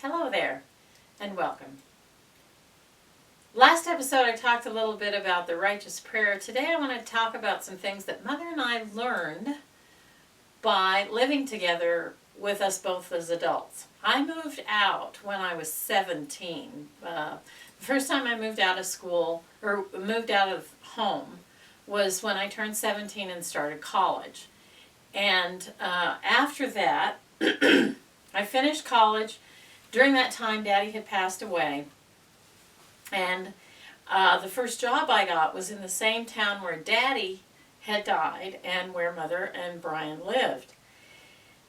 Hello there, and welcome. Last episode I talked a little bit about the righteous prayer. Today I want to talk about some things that Mother and I learned by living together with us both as adults. I moved out when I was 17. The first time I moved out of school, or moved out of home, was when I turned 17 and started college. And after that, I finished college. During that time, Daddy had passed away. And the first job I got was in the same town where Daddy had died and where Mother and Brian lived.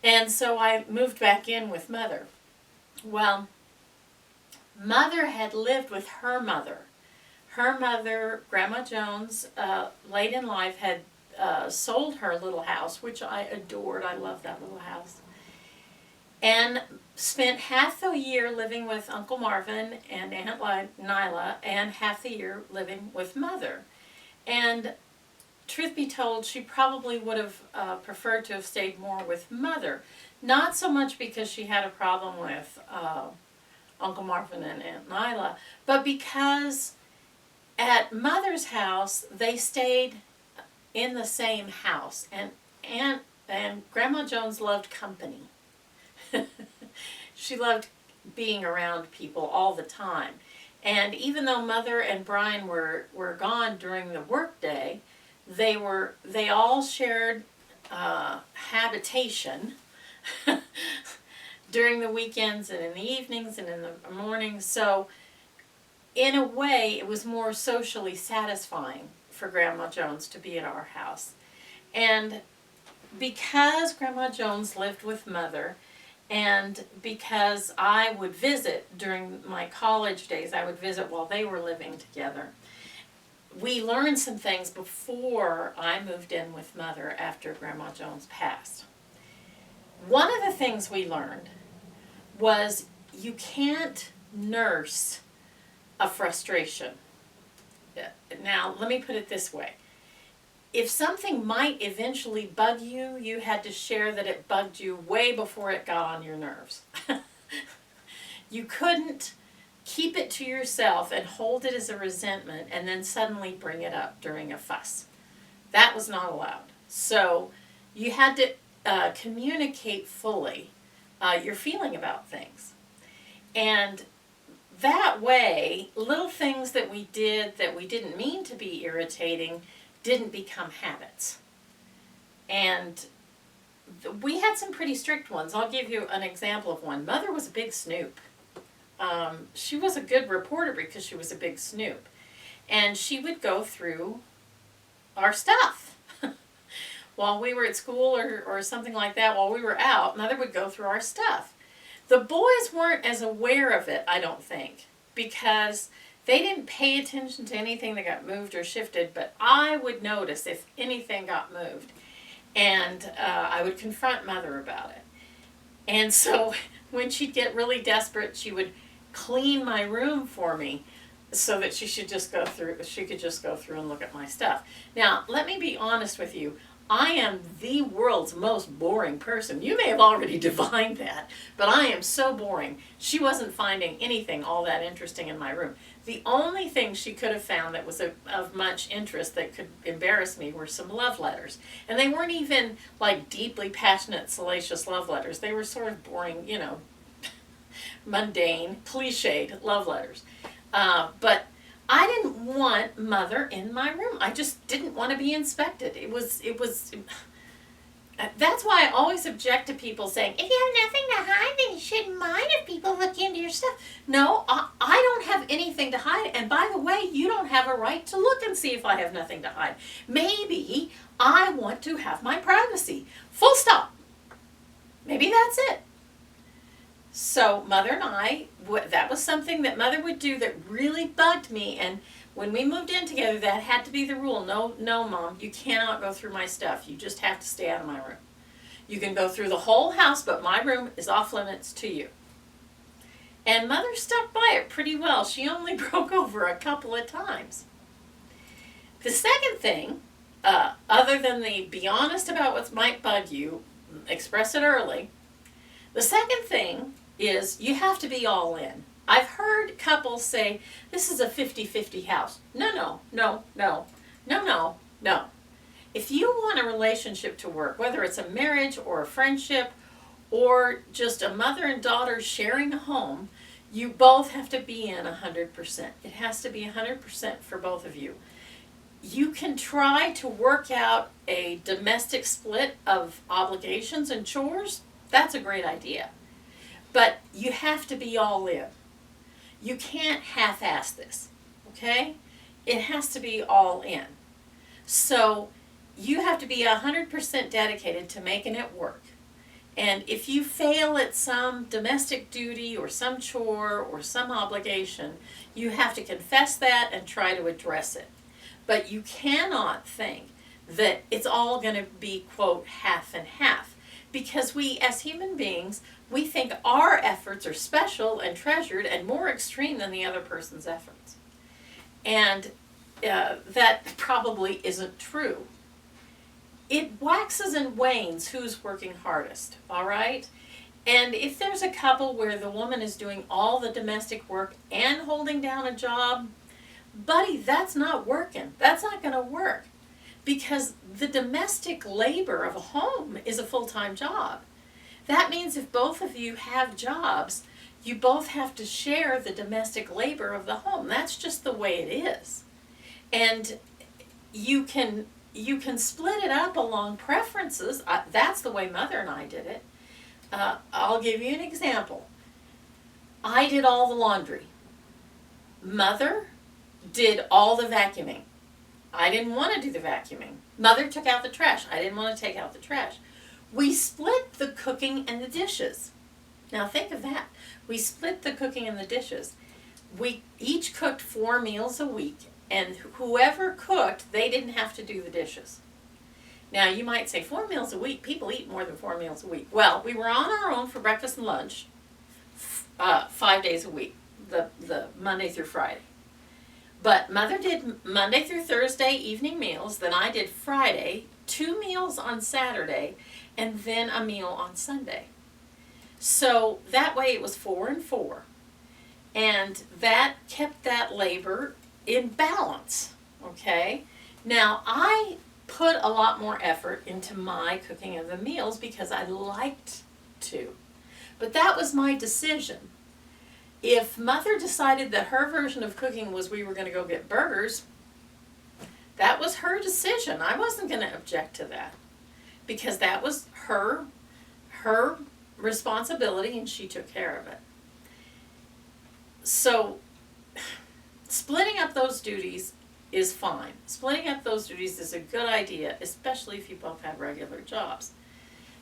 And so I moved back in with Mother. Well, Mother had lived with her mother. Her mother, Grandma Jones, late in life had sold her little house, which I adored. I loved that little house. And spent half the year living with Uncle Marvin and Aunt Nyla, and half the year living with Mother. And truth be told, she probably would have preferred to have stayed more with Mother. Not so much because she had a problem with Uncle Marvin and Aunt Nyla, but because at Mother's house, they stayed in the same house. And Grandma Jones loved company. She loved being around people all the time. And even though Mother and Brian were gone during the workday, they all shared habitation during the weekends and in the evenings and in the mornings. So in a way, it was more socially satisfying for Grandma Jones to be at our house. And because Grandma Jones lived with Mother, and because I would visit during my college days, I would visit while they were living together, we learned some things before I moved in with Mother after Grandma Jones passed. One of the things we learned was you can't nurse a frustration. Now, let me put it this way. If something might eventually bug you, you had to share that it bugged you way before it got on your nerves. You couldn't keep it to yourself and hold it as a resentment and then suddenly bring it up during a fuss. That was not allowed. So you had to communicate fully your feeling about things. And that way, little things that we did that we didn't mean to be irritating didn't become habits. And we had some pretty strict ones. I'll give you an example of one. Mother was a big snoop. She was a good reporter because she was a big snoop. And she would go through our stuff. While we were at school or something like that, while we were out, Mother would go through our stuff. The boys weren't as aware of it, I don't think, because they didn't pay attention to anything that got moved or shifted, but I would notice if anything got moved. And I would confront Mother about it. And so when she'd get really desperate, she would clean my room for me so that she could just go through and look at my stuff. Now, let me be honest with you. I am the world's most boring person. You may have already divined that, but I am so boring. She wasn't finding anything all that interesting in my room. The only thing she could have found that was of much interest that could embarrass me were some love letters. And they weren't even like deeply passionate, salacious love letters. They were sort of boring, mundane, cliched love letters. But I didn't want Mother in my room. I just didn't want to be inspected. It was. That's why I always object to people saying, if you have nothing to hide, then you shouldn't mind if people look into your stuff. No, I don't have anything to hide. And by the way, you don't have a right to look and see if I have nothing to hide. Maybe I want to have my privacy. Full stop. Maybe that's it. So Mother and I, that was something that Mother would do that really bugged me. And when we moved in together, that had to be the rule. No, Mom, you cannot go through my stuff. You just have to stay out of my room. You can go through the whole house, but my room is off limits to you. And Mother stuck by it pretty well. She only broke over a couple of times. The second thing, other than the be honest about what might bug you, express it early. The second thing is you have to be all in. I've heard couples say, this is a 50-50 house. No, no, no, no, no, no, no. If you want a relationship to work, whether it's a marriage or a friendship or just a mother and daughter sharing a home, you both have to be in 100%. It has to be 100% for both of you. You can try to work out a domestic split of obligations and chores. That's a great idea. But you have to be all in. You can't half-ass this, okay? It has to be all in. So you have to be 100% dedicated to making it work. And if you fail at some domestic duty or some chore or some obligation, you have to confess that and try to address it. But you cannot think that it's all going to be, quote, half and half. Because we, as human beings, we think our efforts are special and treasured and more extreme than the other person's efforts. And that probably isn't true. It waxes and wanes who's working hardest, all right? And if there's a couple where the woman is doing all the domestic work and holding down a job, buddy, that's not working. That's not going to work. Because the domestic labor of a home is a full-time job. That means if both of you have jobs, you both have to share the domestic labor of the home. That's just the way it is. And you can split it up along preferences. That's the way Mother and I did it. I'll give you an example. I did all the laundry. Mother did all the vacuuming. I didn't want to do the vacuuming. Mother took out the trash. I didn't want to take out the trash. We split the cooking and the dishes. Now think of that. We split the cooking and the dishes. We each cooked 4 meals a week, and whoever cooked, they didn't have to do the dishes. Now you might say 4 meals a week. People eat more than 4 meals a week. Well, we were on our own for breakfast and lunch 5 days a week, the Monday through Friday. But Mother did Monday through Thursday evening meals, then I did Friday, 2 meals on Saturday, and then a meal on Sunday. So that way it was 4 and 4. And that kept that labor in balance, okay? Now, I put a lot more effort into my cooking of the meals because I liked to. But that was my decision. If Mother decided that her version of cooking was we were going to go get burgers, that was her decision. I wasn't going to object to that because that was her responsibility and she took care of it. So splitting up those duties is fine. Splitting up those duties is a good idea, especially if you both had regular jobs.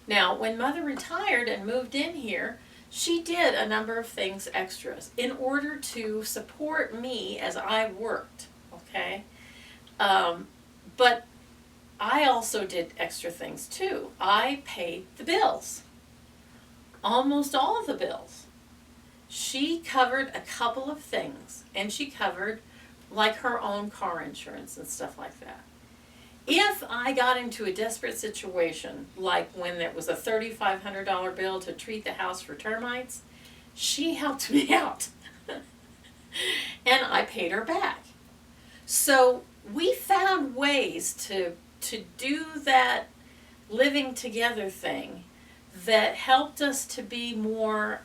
Now, when Mother retired and moved in here, she did a number of things extras in order to support me as I worked, okay? But I also did extra things too. I paid the bills, almost all of the bills. She covered a couple of things, and she covered like her own car insurance and stuff like that. If I got into a desperate situation, like when there was a $3,500 bill to treat the house for termites, she helped me out. And I paid her back. So we found ways to do that living together thing that helped us to be more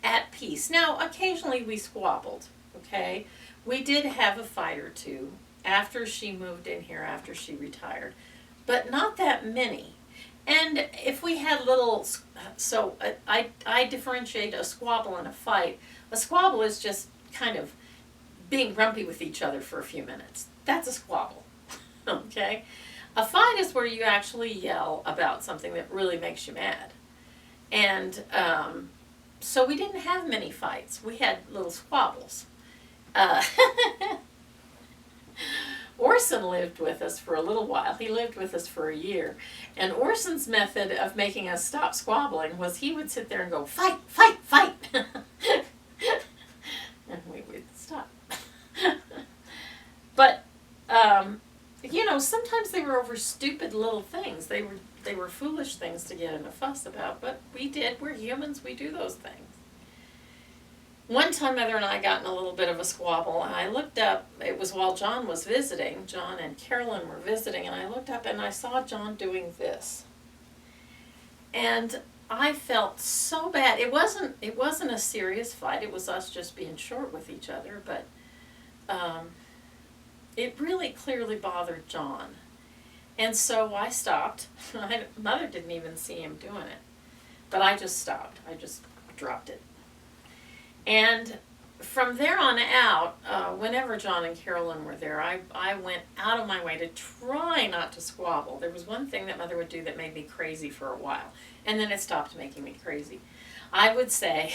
at peace. Now, occasionally we squabbled, okay? We did have a fight or two after she moved in here, after she retired, but not that many. And if we had little, so I differentiate a squabble and a fight. A squabble is just kind of being grumpy with each other for a few minutes. That's a squabble, okay? A fight is where you actually yell about something that really makes you mad. And so we didn't have many fights. We had little squabbles. Orson lived with us for a little while. He lived with us for a year. And Orson's method of making us stop squabbling was he would sit there and go, fight, fight, fight. And we would stop. But, you know, sometimes they were over stupid little things. They were foolish things to get in a fuss about, but we're humans, we do those things. One time Mother and I got in a little bit of a squabble, and I looked up, it was while John was visiting, John and Carolyn were visiting, and I looked up and I saw John doing this. And I felt so bad. It wasn't a serious fight, it was us just being short with each other, but it really clearly bothered John. And so I stopped. Mother didn't even see him doing it. But I just stopped. I just dropped it. And from there on out, whenever John and Carolyn were there, I went out of my way to try not to squabble. There was one thing that Mother would do that made me crazy for a while, and then it stopped making me crazy. I would say,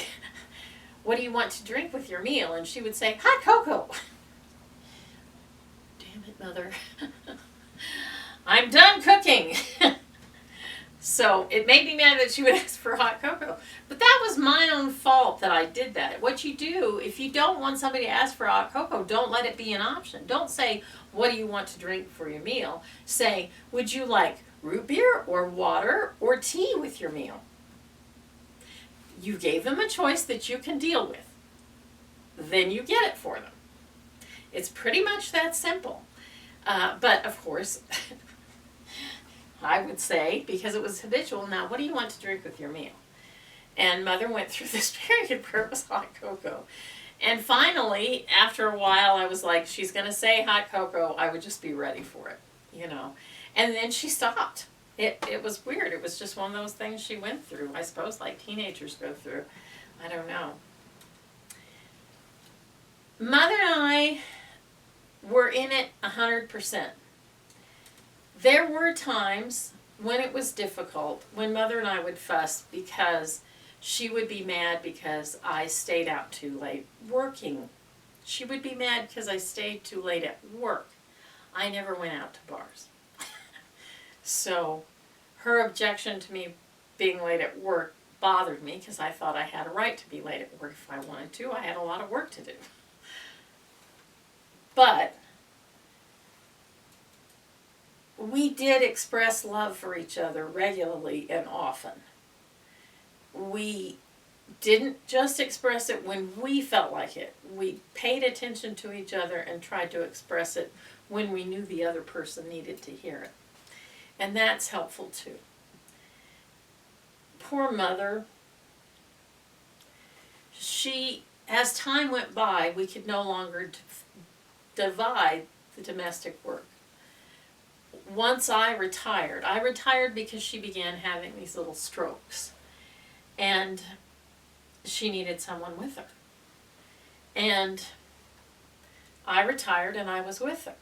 "What do you want to drink with your meal?" And she would say, "Hot cocoa." Damn it, Mother. I'm done cooking. So it made me mad that she would ask for hot cocoa. But that was my own fault that I did that. What you do, if you don't want somebody to ask for hot cocoa, don't let it be an option. Don't say, "What do you want to drink for your meal?" Say, "Would you like root beer or water or tea with your meal?" You gave them a choice that you can deal with. Then you get it for them. It's pretty much that simple. But of course, I would say, because it was habitual, "Now what do you want to drink with your meal?" And Mother went through this period where it was hot cocoa. And finally, after a while, I was like, she's going to say hot cocoa, I would just be ready for it, you know. And then she stopped. It was weird. It was just one of those things she went through, I suppose, like teenagers go through. I don't know. Mother and I were in it 100%. There were times when it was difficult, when Mother and I would fuss because she would be mad because I stayed out too late working. She would be mad because I stayed too late at work. I never went out to bars. So her objection to me being late at work bothered me because I thought I had a right to be late at work if I wanted to. I had a lot of work to do. But we did express love for each other regularly and often. We didn't just express it when we felt like it. We paid attention to each other and tried to express it when we knew the other person needed to hear it. And that's helpful too. Poor Mother. As time went by, we could no longer divide the domestic work. Once I retired because she began having these little strokes. And she needed someone with her. And I retired and I was with her.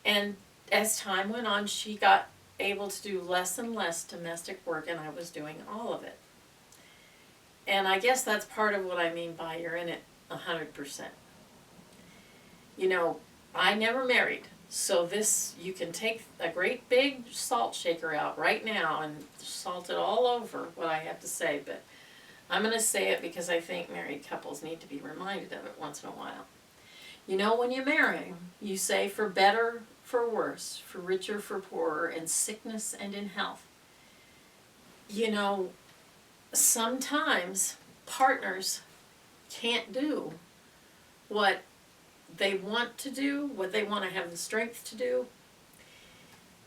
And as time went on, she got able to do less and less domestic work, and I was doing all of it. And I guess that's part of what I mean by you're in it 100%. You know, I never married. So this, you can take a great big salt shaker out right now and salt it all over what I have to say, but I'm going to say it because I think married couples need to be reminded of it once in a while. You know, when you marry, you say for better, for worse, for richer, for poorer, in sickness and in health. You know, sometimes partners can't do what they want to do, what they want to have the strength to do.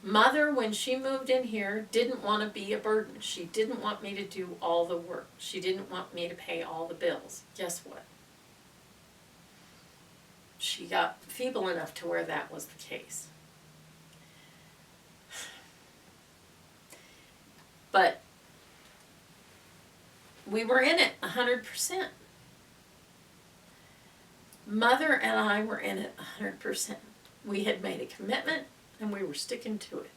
Mother, when she moved in here, didn't want to be a burden. She didn't want me to do all the work. She didn't want me to pay all the bills. Guess what? She got feeble enough to where that was the case. But we were in it 100%. Mother and I were in it 100%. We had made a commitment and we were sticking to it.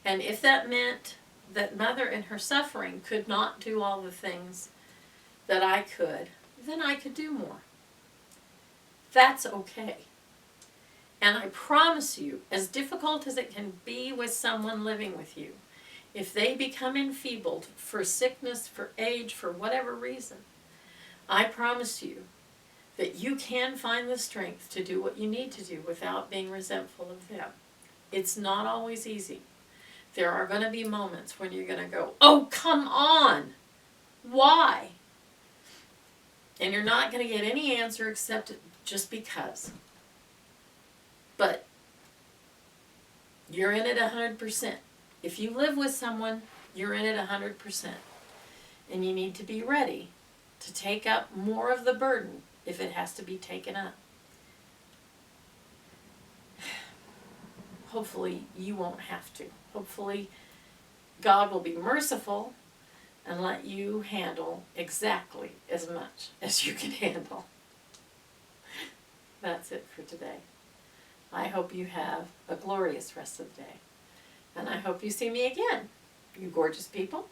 And if that meant that Mother in her suffering could not do all the things that I could, then I could do more. That's okay. And I promise you, as difficult as it can be with someone living with you, if they become enfeebled for sickness, for age, for whatever reason, I promise you that you can find the strength to do what you need to do without being resentful of them. It's not always easy. There are going to be moments when you're going to go, "Oh, come on! Why?" And you're not going to get any answer except just because. But you're in it 100%. If you live with someone, you're in it 100%. And you need to be ready to take up more of the burden if it has to be taken up. Hopefully you won't have to. Hopefully God will be merciful and let you handle exactly as much as you can handle. That's it for today. I hope you have a glorious rest of the day. And I hope you see me again, you gorgeous people.